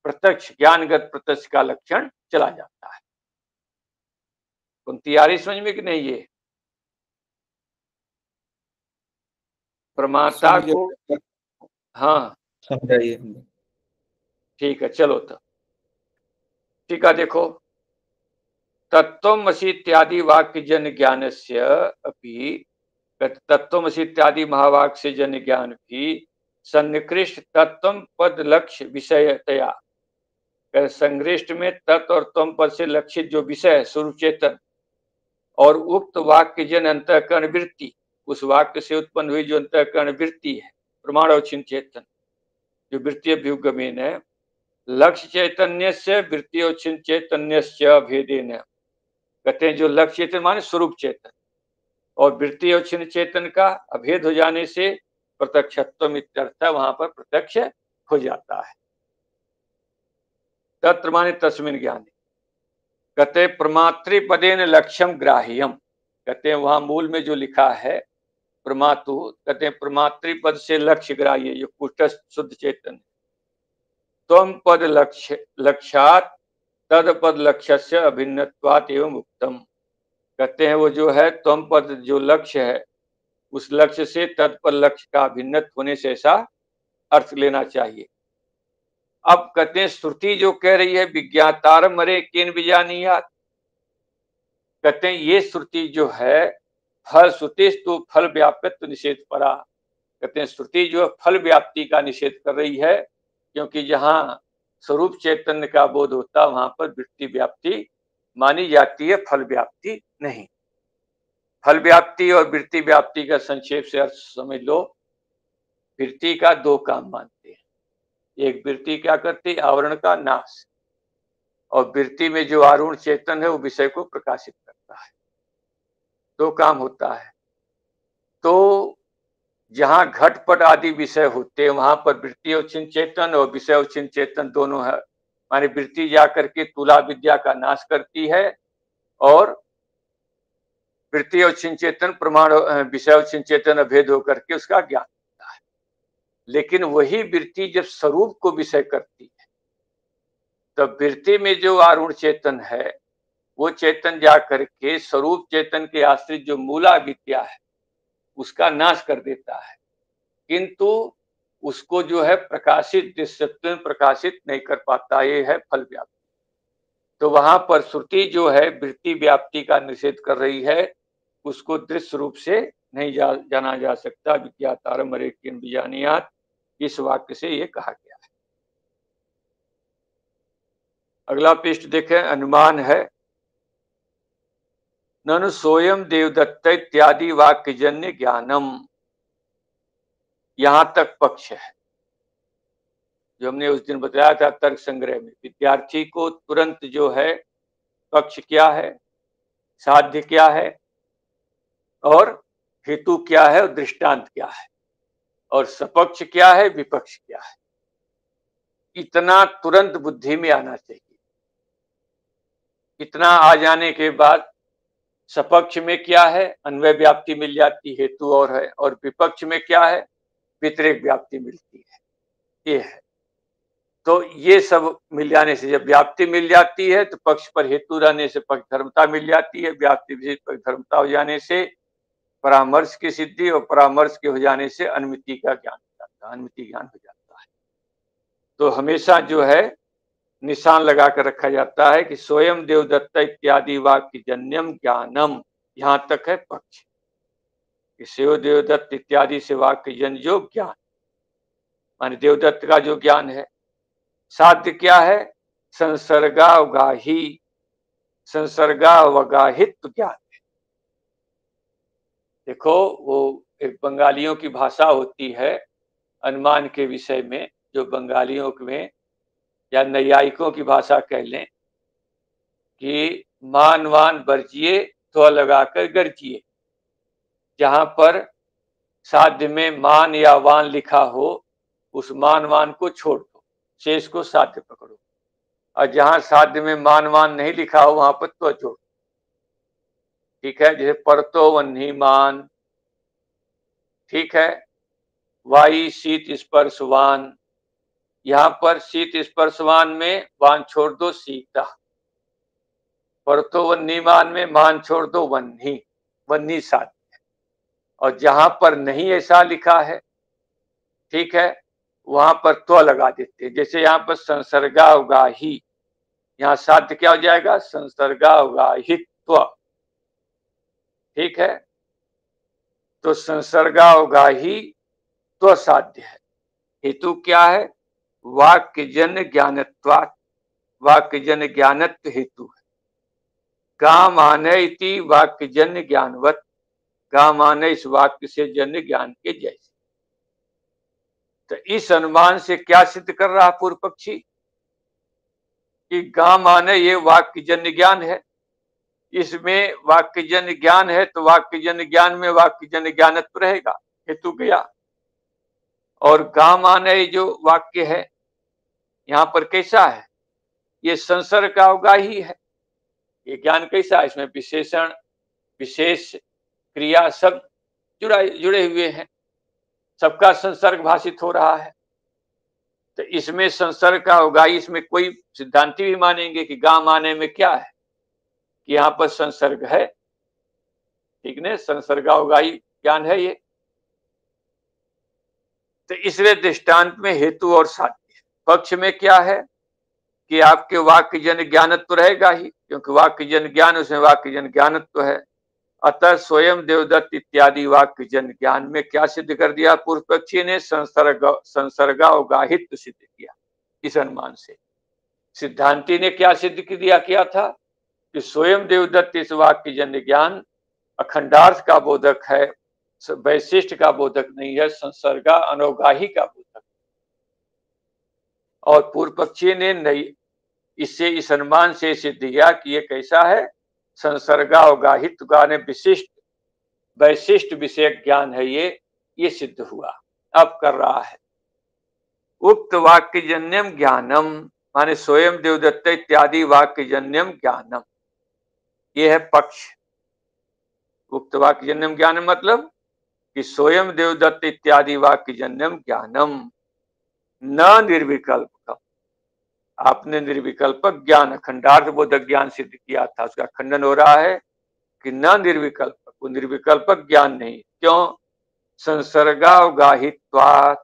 प्रत्यक्ष ज्ञानगत प्रत्यक्ष का लक्षण चला जाता है। तुम तैयारी समझ में कि नहीं? ये प्रमाता को, हाँ समझाइए। ठीक है, चलो तो ठीक है। देखो, तत्वमसि इत्यादि वाक्य जन ज्ञान से अपि, तत्वमसि इत्यादि महावाक्य से जन ज्ञान भी सन्निकृष्ट तत्व पद लक्ष्य विषयतया, संग्रिष्ट में तत्व और त्वम पद से लक्षित जो विषय है स्वरूप चेतन, और उक्त वाक्य जन अंतःकरण वृत्ति, उस वाक्य से उत्पन्न हुई जो अंतःकरण वृत्ति है प्रमाण अवच्छिन्न चेतन, जो वृत्ति अभ्युगमेन है, लक्ष्य चैतन्य से वृत्ति अवच्छिन्न चैतन्य से भेदेन, कहते हैं जो लक्ष्य चेतन माने स्वरूप चेतन और वृत्ति अवच्छिन्न चेतन का अभेद हो जाने से प्रत्यक्षत्व इत्यर्थ, वहां पर प्रत्यक्ष हो जाता है। तत्र माने तस्मिन् ज्ञाने, कहते प्रमातृपदेन लक्ष्यम ग्राह्यम, कहते हैं वहां मूल में जो लिखा है प्रमातु, कहते हैं प्रमातृपद से लक्ष्य ग्राह्य, जो कुटस्थ शुद्ध चेतन, त्वम पद लक्ष्य लक्ष्यात तद पद लक्ष्य से अभिन्नत्वात् एवं उत्तम, कहते हैं वो जो है त्वम पद जो लक्ष्य है, उस लक्ष्य से तत्पद लक्ष्य का भिन्नत होने से ऐसा अर्थ लेना चाहिए। अब कहते हैं श्रुति जो कह रही है विज्ञातारम मरे केन विजानीयात, कहते हैं ये श्रुति जो है फल श्रुतिस्तु फल व्याप्यत्व निषेध परा, कहते हैं श्रुति जो है फल व्याप्ति का निषेध कर रही है, क्योंकि जहां स्वरूप चैतन्य का बोध होता वहां पर वृत्ति व्याप्ति मानी जाती है, फल व्याप्ति नहीं। फल व्याप्ति और वृत्ति व्याप्ति का संक्षेप से अर्थ समझ लो। वृत्ति का दो काम मानते हैं, एक वृत्ति क्या करती है, आवरण का नाश, और वृत्ति में जो आरूढ़ चेतन है वो विषय को प्रकाशित करता है, दो काम होता है। तो जहां घटपट आदि विषय होते हैं वहां पर वृत्ति अवच्छिन्न चेतन और विषय अवच्छिन्न चेतन दोनों है, माने वृत्ति जाकर के तुला विद्या का नाश करती है और वृत्ति अवच्छिन्न चेतन प्रमाण विषय अवच्छिन्न चेतन अभेद होकर के उसका ज्ञान होता है। लेकिन वही वृत्ति जब स्वरूप को विषय करती है तब वृत्ति में जो आरूढ़ चेतन है वो चेतन जाकर के स्वरूप चेतन के आश्रित जो मूला विद्या है उसका नाश कर देता है, किंतु उसको जो है प्रकाशित दृश्यत्व प्रकाशित नहीं कर पाता, ये है फल व्याप्ति। तो वहां पर श्रुति जो है वृत्ति व्याप्ति का निषेध कर रही है, उसको दृश्य रूप से नहीं जाना जा सकता। विज्ञातारम मरे केन विजानीयात, इस वाक्य से ये कहा गया है। अगला पृष्ठ देखें, अनुमान है ननु सोयम देवदत्त इत्यादि वाक्यजन्य ज्ञानम, यहां तक पक्ष है जो हमने उस दिन बताया था तर्क संग्रह में। विद्यार्थी को तुरंत जो है पक्ष क्या है, साध्य क्या है और हेतु क्या है और दृष्टांत क्या है और सपक्ष क्या है विपक्ष क्या है, इतना तुरंत बुद्धि में आना चाहिए। इतना आ जाने के बाद सपक्ष में क्या है, अन्वय व्याप्ति मिल जाती, हेतु और है, और विपक्ष में क्या है, व्यतिरेक व्याप्ति मिलती है, ये है। तो ये सब मिल जाने से, जब व्याप्ति मिल जाती है तो पक्ष पर हेतु रहने से पक्ष धर्मता मिल जाती है, व्याप्ति विशेष पक्ष धर्मता हो जाने से परामर्श की सिद्धि और परामर्श के हो जाने से अनुमिति का ज्ञान हो जाता है, अनुमिति ज्ञान हो जाता है। तो हमेशा जो है निशान लगा कर रखा जाता है कि स्वयं देवदत्त इत्यादि वाक्य जन्यम ज्ञानम, यहां तक है पक्ष। शिव देवदत्त इत्यादि से वाक्य जन जो ज्ञान माने देवदत्त का जो ज्ञान है, साध्य क्या है, संसर्गावगाही, संसर्गावगाहित ज्ञान है। देखो वो एक बंगालियों की भाषा होती है अनुमान के विषय में, जो बंगालियों में या नैयायिकों की भाषा कह लें कि मान वान बरजिए तो लगाकर गरजिए। जहां पर साध्य में मान या वान लिखा हो उस मान वान को छोड़ दो, शेष को साध्य पकड़ो, और जहां साध्य में मान वान नहीं लिखा हो वहां पर तो जोड़। ठीक है, जैसे परतो वन्ही मान, ठीक है, वाई शीत स्पर्शवान, यहां पर शीत स्पर्शवान में वान छोड़ दो सीता, परतो वन्ही मान में मान छोड़ दो वन्ही, वन्ही साध्य। और जहां पर नहीं ऐसा लिखा है, ठीक है, वहां पर त्व लगा देते हैं। जैसे यहाँ पर संसर्गावगाही, यहाँ साध्य क्या हो जाएगा, संसर्गावगाहित्व, ठीक है। तो संसर्गावगाही त्व साध्य है, हेतु क्या है, वाक्यजन्य ज्ञानत्वात्, वाक्यजन्य ज्ञानत्व हेतु है। काम आने इति वाक्यजन्य ज्ञानवत, काम आने इस वाक्य से जन्य ज्ञान के जैसे। तो इस अनुमान से क्या सिद्ध कर रहा पूर्व पक्षी कि गाम आने ये वाक्यजन्य ज्ञान है, इसमें वाक्यजन्य ज्ञान है तो वाक्यजन्य ज्ञान में वाक्यजन्य ज्ञानत्व रहेगा, हेतु गया। और गाम आने जो वाक्य है यहां पर कैसा है, ये संसर्ग का अवगाही है। ये ज्ञान कैसा है, इसमें विशेषण विशेष क्रिया सब जुड़े हुए हैं, सबका संसर्ग भाषित हो रहा है। तो इसमें संसर्ग का होगा, इसमें कोई सिद्धांति भी मानेंगे कि गाम आने में क्या है कि यहाँ पर संसर्ग है, ठीक ने, संसर्गावगाही ज्ञान है ये। तो इसलिए दृष्टांत में हेतु और साध्य पक्ष में क्या है कि आपके वाक्य जन ज्ञानत्व रहेगा ही, क्योंकि वाक्य जन ज्ञान, उसमें वाक्य जन ज्ञानत्व है। अतः स्वयं देवदत्त इत्यादि वाक्य जन ज्ञान में क्या सिद्ध कर दिया पूर्व पक्षी ने? संसर्गावगाहित्व सिद्ध किया इस अनुमान से। सिद्धांति ने क्या सिद्ध किया था कि स्वयं देवदत्त इस वाक्य जन ज्ञान अखंडार्थ का बोधक है, वैशिष्ट का बोधक नहीं है, संसर्गा अनवगाही का बोधक। और पूर्व पक्षी ने नहीं, इससे इस अनुमान से सिद्ध किया कि ये कैसा है? संसर्गावगाहित्व का विशिष्ट वैशिष्ट विषय ज्ञान है ये सिद्ध हुआ। अब कर रहा है उक्त वाक्यजन्यम ज्ञानम, माने स्वयं देवदत्त इत्यादि वाक्यजन्यम ज्ञानम, ये है पक्ष। उक्त वाक्यजन्यम ज्ञानम मतलब कि स्वयं देवदत्त इत्यादि वाक्यजन्यम ज्ञानम न निर्विकल्पकम। आपने निर्विकल्पक ज्ञान, अखंडार्थ बोधक ज्ञान सिद्ध किया था, उसका खंडन हो रहा है कि न निर्विकल्पक, वो निर्विकल्पक ज्ञान नहीं। क्यों? संसर्गावगाहित्वात्,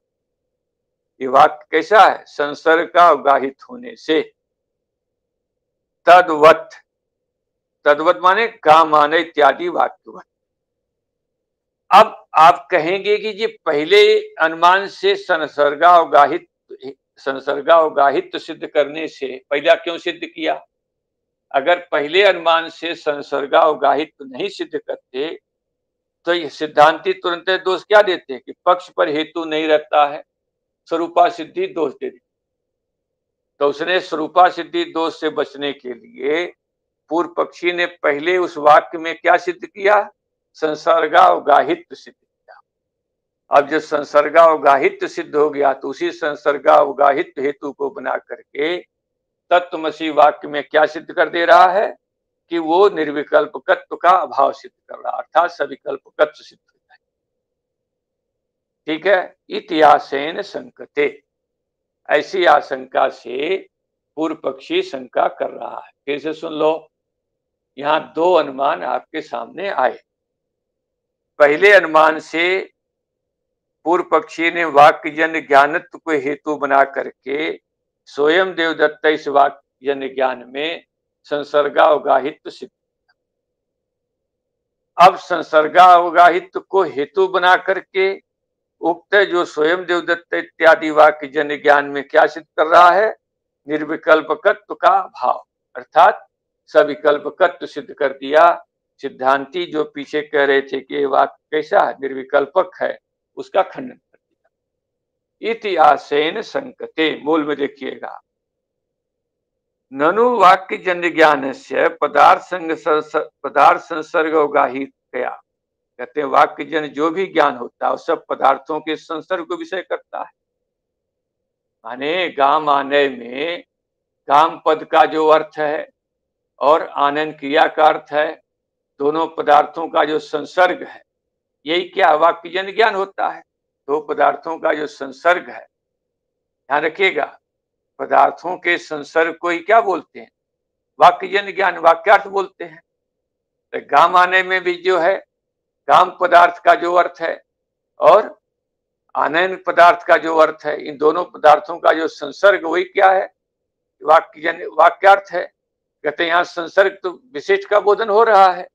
ये वाक्य कैसा है? संसर्ग का अवगाहित होने से। तद्वत, तद्वत माने का माने इत्यादि वाक्यवत। अब आप कहेंगे कि जी पहले अनुमान से संसर्गावगाहित सिद्ध करने से पहला क्यों सिद्ध किया? अगर पहले अनुमान से संसर्गावगाहित नहीं सिद्ध करते तो ये सिद्धांति तुरंत दोष क्या देते कि पक्ष पर हेतु नहीं रहता है, स्वरूपा सिद्धि दोष दे दी। तो उसने स्वरूपा सिद्धि दोष से बचने के लिए पूर्व पक्षी ने पहले उस वाक्य में क्या सिद्ध किया? संसर्गावगाहित सिद्ध किया। अब जब संसर्गावगाहित सिद्ध हो गया तो उसी संसर्गावगाहित हेतु को बना करके तत्वमसी वाक्य में क्या सिद्ध कर दे रहा है कि वो निर्विकल्पकत्व का अभाव सिद्ध कर रहा, अर्थात सविकल्पकत्व सिद्ध हो जाए। ठीक है, इतिहासेन संकते, ऐसी आशंका से पूर्व पक्षी शंका कर रहा है। फिर से सुन लो, यहां दो अनुमान आपके सामने आए। पहले अनुमान से पूर्व पक्षी ने वाक्यजन्य ज्ञानत्व को हेतु बना करके स्वयं देवदत्त इस वाक्यजन्य ज्ञान में संसर्गावगाहित्व सिद्ध किया। अब संसर्गावगाहित्व को हेतु बना करके उक्त जो स्वयं देवदत्त इत्यादि वाक्यजन्य ज्ञान में क्या सिद्ध कर रहा है? निर्विकल्पकत्व का भाव, अर्थात सविकल्पकत्व सिद्ध कर दिया। सिद्धांति जो पीछे कह रहे थे कि वाक्य कैसा है? निर्विकल्पक है, उसका खंडन कर दिया। इतिहासेन संकते, मूल में देखिएगा, ननु वाक्यजन्य ज्ञान से पदार्थ संसर्ग अवगाहित गया। कहते हैं वाक्यजन्य जो भी ज्ञान होता है सब पदार्थों के संसर्ग को विषय करता है। माने गाम आने में काम पद का जो अर्थ है और आनंद क्रिया का अर्थ है, दोनों पदार्थों का जो संसर्ग है, यही क्या वाक्यजन्य ज्ञान होता है। दो पदार्थों का जो संसर्ग है, ध्यान रखिएगा, पदार्थों के संसर्ग को ही क्या बोलते हैं? वाक्यजन्य ज्ञान, वाक्यार्थ बोलते हैं। तो गाम आने में भी जो है काम पदार्थ का जो अर्थ है और आनयन पदार्थ का जो अर्थ है, इन दोनों पदार्थों का जो संसर्ग वही क्या है? वाक्यजन्य वाक्यार्थ है। कहते हैं यहाँ संसर्ग तो विशिष्ट का बोधन हो रहा है।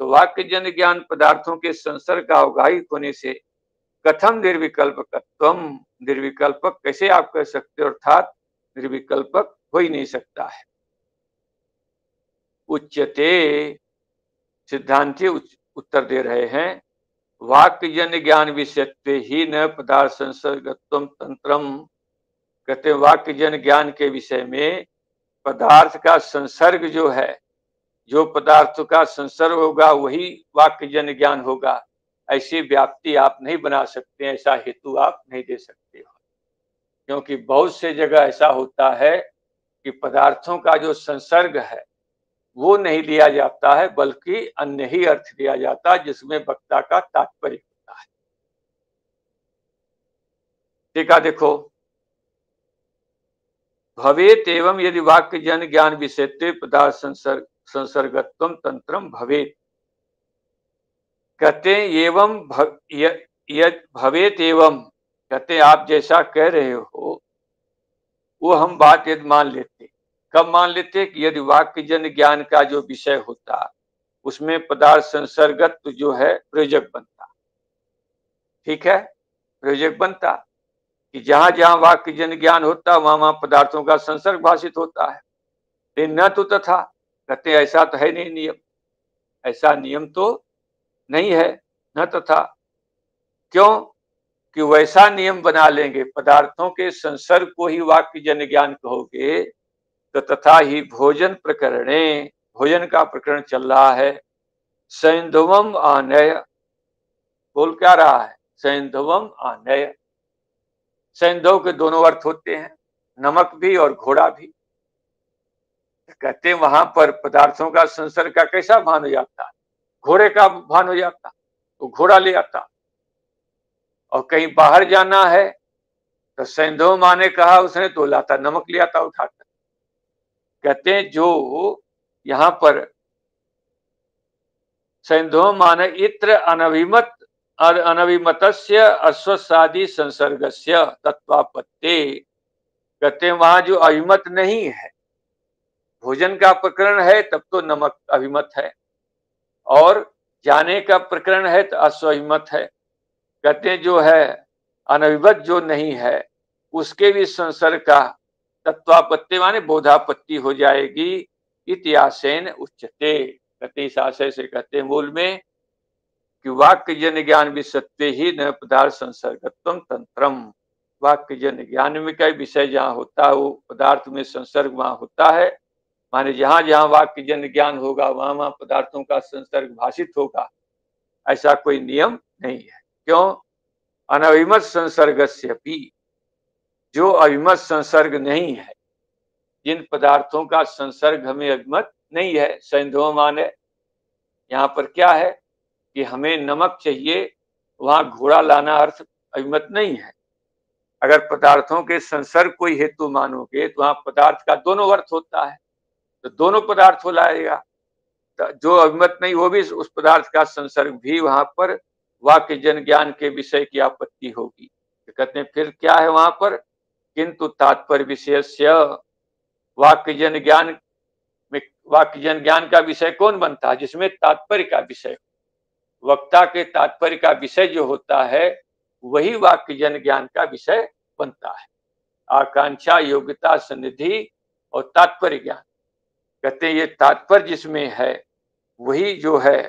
तो वाक्यजन्य ज्ञान पदार्थों के संसर्ग का अवगाहित होने से कथम निर्विकल्पकत्वम, निर्विकल्पक कैसे आप कह सकते हो? अर्थात निर्विकल्पक हो ही नहीं सकता है। उच्यते, सिद्धांति उत्तर दे रहे हैं, वाक्यजन्य ज्ञान विषयत्व ही न पदार्थ संसर्गत्वम तंत्रम। कहते हैं वाक्यजन्य ज्ञान के विषय में पदार्थ का संसर्ग जो है, जो पदार्थ का संसर्ग होगा वही वाक्यजन्य ज्ञान होगा, ऐसी व्याप्ति आप नहीं बना सकते, ऐसा हेतु आप नहीं दे सकते हो। क्योंकि बहुत से जगह ऐसा होता है कि पदार्थों का जो संसर्ग है वो नहीं लिया जाता है, बल्कि अन्य ही अर्थ लिया जाता है जिसमें वक्ता का तात्पर्य होता है। ठीक है, देखो, भवेत एवं यदि वाक्यजन्य ज्ञान विषयत्वे पदार्थ संसर्गत्वम तंत्रम भवेत। कहते हैं एवं भवेत एवं, कहते हैं आप जैसा कह रहे हो वो हम बात यदि मान लेते, कब मान लेते कि यदि वाक्य जन ज्ञान का जो विषय होता उसमें पदार्थ संसर्गत्व जो है प्रयोजक बनता। ठीक है, प्रयोजक बनता कि जहां जहां वाक्य जन ज्ञान होता वहां वहां पदार्थों का संसर्ग भाषित होता है। लेकिन न तो तथा, कहते ऐसा तो है नहीं नियम, ऐसा नियम तो नहीं है, न तथा। क्यों कि वैसा नियम बना लेंगे, पदार्थों के संसर्ग को ही वाक्य जन ज्ञान कहोगे तो तथा ही भोजन प्रकरणे, भोजन का प्रकरण चल रहा है, सैंधवम आनय, बोल क्या रहा है, सैंधवम आनय। सैंधव के दोनों अर्थ होते हैं, नमक भी और घोड़ा भी। कहते हैं वहां पर पदार्थों का संसर्ग का कैसा भान हो जाता, घोड़े का भान हो जाता, तो घोड़ा ले आता। और कहीं बाहर जाना है तो सैंधव माँ ने कहा, उसने तो लाता, नमक ले आता उठाकर। कहते हैं जो यहां पर सैंधव माने इत्र अनभिमत अनभिमतस्य अश्वसादि संसर्गस्य तत्वापत्ते। कहते हैं वहां जो अभिमत नहीं है, भोजन का प्रकरण है तब तो नमक अभिमत है, और जाने का प्रकरण है तो अश्वभिमत है। कहते हैं जो है अनभिमत जो नहीं है उसके भी संसर्ग का तत्वापत्ति माने बोधापत्ति हो जाएगी। इतिहासेन उच्चते, कहते इस आशय से कहते हैं मूल में कि वाक्य जन ज्ञान विषत्वे ही न पदार्थ संसर्गत्वम तंत्रम। वाक्य जन ज्ञान में का विषय जहां होता है वो पदार्थ में संसर्ग वहां होता है, माने जहां जहां वाक्य जन ज्ञान होगा वहां वहां पदार्थों का संसर्ग भाषित होगा, ऐसा कोई नियम नहीं है। क्यों, अनभिमत संसर्गस्यपि, जो अभिमत संसर्ग नहीं है, जिन पदार्थों का संसर्ग हमें अभिमत नहीं है, सैंधव माने यहाँ पर क्या है कि हमें नमक चाहिए, वहां घोड़ा लाना अर्थ अभिमत नहीं है। अगर पदार्थों के संसर्ग कोई हेतु मानोगे तो वहां पदार्थ का दोनों अर्थ होता है, तो दोनों पदार्थ हो लाएगा। तो जो अभिमत नहीं वो भी उस पदार्थ का संसर्ग भी वहां पर वाक्य जन ज्ञान के विषय की आपत्ति होगी। तो कहते हैं फिर क्या है वहां पर, किंतु तात्पर्य विषयस्य, वाक्य जन ज्ञान में वाक्य जन ज्ञान का विषय कौन बनता है, जिसमें तात्पर्य का विषय, वक्ता के तात्पर्य का विषय जो होता है वही वाक्य जन ज्ञान का विषय बनता है। आकांक्षा, योग्यता, सन्निधि और तात्पर्य ज्ञान, कहते हैं ये तात्पर्य जिसमें है वही जो है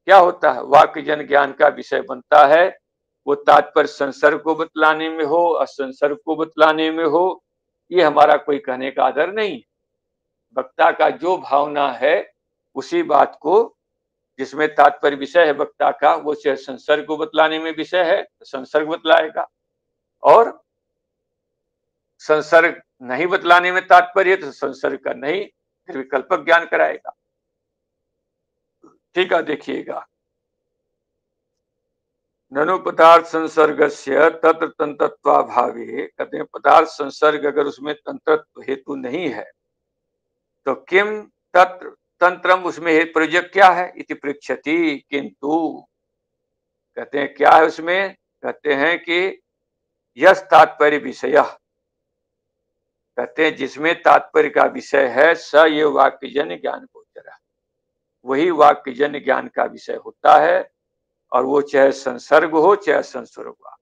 क्या होता है, वाक्य जन ज्ञान का विषय बनता है। वो तात्पर्य संसर्ग को बतलाने में हो, असंसर्ग को बतलाने में हो, ये हमारा कोई कहने का आदर नहीं। वक्ता का जो भावना है उसी बात को, जिसमें तात्पर्य विषय है वक्ता का, वो चाहे संसर्ग को बतलाने में विषय है तो संसर्ग बतलाएगा, और संसर्ग नहीं बतलाने में तात्पर्य तो संसर्ग का नहीं, फिर विकल्पक ज्ञान कराएगा। ठीक है, देखिएगा, ननु पदार्थ संसर्गस्य तत्र तंत्रत्वाभावे, कहते हैं पदार्थ संसर्ग अगर उसमें तंत्रत्व हेतु नहीं है तो किम तत्र तंत्रम, उसमें हेतु प्रयोजक क्या है, इति पृच्छति। किंतु कहते हैं क्या है उसमें, कहते हैं कि यस तात्पर्य विषय, कहते हैं जिसमें तात्पर्य का विषय है स ये वाक्यजन्य ज्ञान गोचर, वही वाक्यजन्य ज्ञान का विषय होता है। और वो चाहे संसर्ग हो चाहे संसर्ग हो,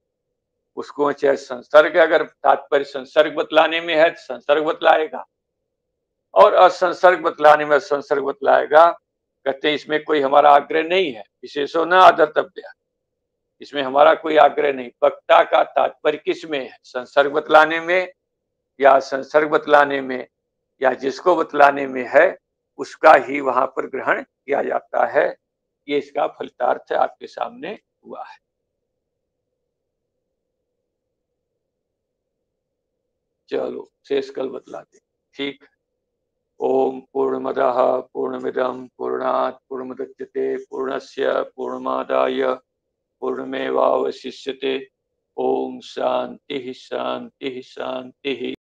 उसको चाहे संसर्ग, अगर तात्पर्य संसर्ग बतलाने में है तो संसर्ग बतलाएगा, और असंसर्ग बतलाने में संसर्ग बतलाएगा। कहते हैं इसमें कोई हमारा आग्रह नहीं है, विशेषो न आदर्तव्य, इसमें हमारा कोई आग्रह नहीं। वक्ता का तात्पर्य किस में है, संसर्ग बतलाने में या संसर्ग बतलाने में, या जिसको बतलाने में है उसका ही वहां पर ग्रहण किया जाता है। ये इसका फलितार्थ आपके सामने हुआ है। चलो शेष कल बतलाते, ठीक। ओम पूर्णमदः पूर्णमिदं पूर्णात् पूर्णमुदच्यते पूर्णस्य पूर्णमादाय पूर्णमेवावशिष्यते। ओम शांति शांति शांति।